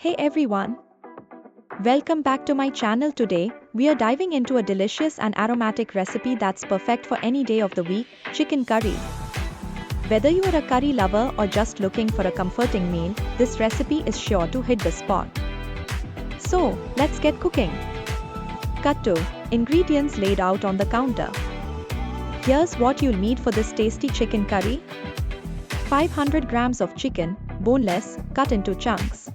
Hey everyone! Welcome back to my channel. Today, we are diving into a delicious and aromatic recipe that's perfect for any day of the week, chicken curry. Whether you are a curry lover or just looking for a comforting meal, this recipe is sure to hit the spot. So, let's get cooking. Cut to ingredients laid out on the counter. Here's what you'll need for this tasty chicken curry. 500 grams of chicken, boneless, cut into chunks.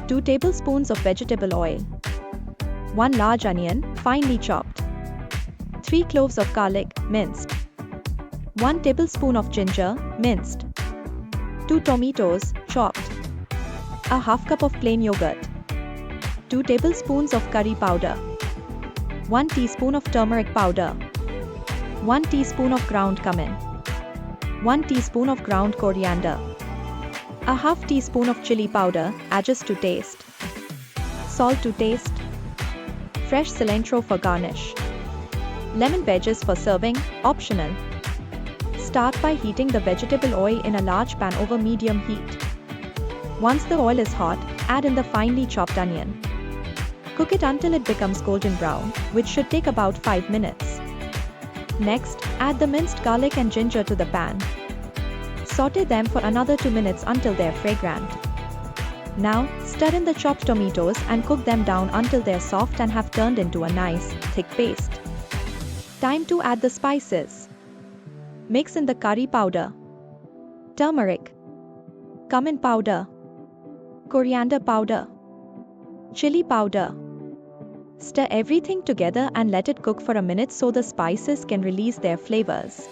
2 tablespoons of vegetable oil. 1 large onion, finely chopped. 3 cloves of garlic, minced. 1 tablespoon of ginger, minced. 2 tomatoes, chopped. A half cup of plain yogurt. 2 tablespoons of curry powder. 1 teaspoon of turmeric powder. 1 teaspoon of ground cumin. 1 teaspoon of ground coriander. A half teaspoon of chili powder, adjust to taste. Salt to taste. Fresh cilantro for garnish. Lemon wedges for serving, optional. Start by heating the vegetable oil in a large pan over medium heat. Once the oil is hot, add in the finely chopped onion. Cook it until it becomes golden brown, which should take about 5 minutes. Next, add the minced garlic and ginger to the pan. Saute them for another 2 minutes until they're fragrant. Now, stir in the chopped tomatoes and cook them down until they're soft and have turned into a nice, thick paste. Time to add the spices. Mix in the curry powder, turmeric, cumin powder, coriander powder, chili powder. Stir everything together and let it cook for a minute so the spices can release their flavors.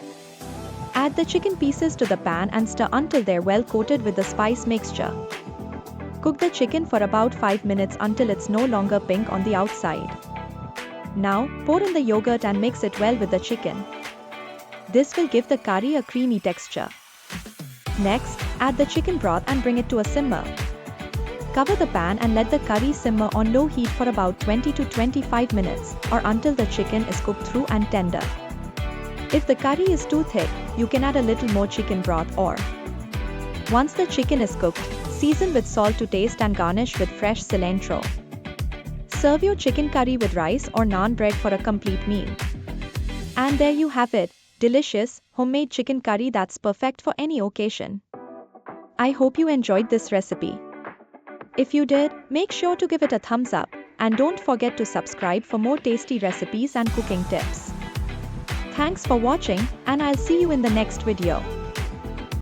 Add the chicken pieces to the pan and stir until they're well coated with the spice mixture. Cook the chicken for about 5 minutes until it's no longer pink on the outside. Now, pour in the yogurt and mix it well with the chicken. This will give the curry a creamy texture. Next, add the chicken broth and bring it to a simmer. Cover the pan and let the curry simmer on low heat for about 20 to 25 minutes, or until the chicken is cooked through and tender. If the curry is too thick, you can add a little more chicken broth or. Once the chicken is cooked, season with salt to taste and garnish with fresh cilantro. Serve your chicken curry with rice or naan bread for a complete meal. And there you have it, delicious, homemade chicken curry that's perfect for any occasion. I hope you enjoyed this recipe. If you did, make sure to give it a thumbs up, and don't forget to subscribe for more tasty recipes and cooking tips. Thanks for watching, and I'll see you in the next video.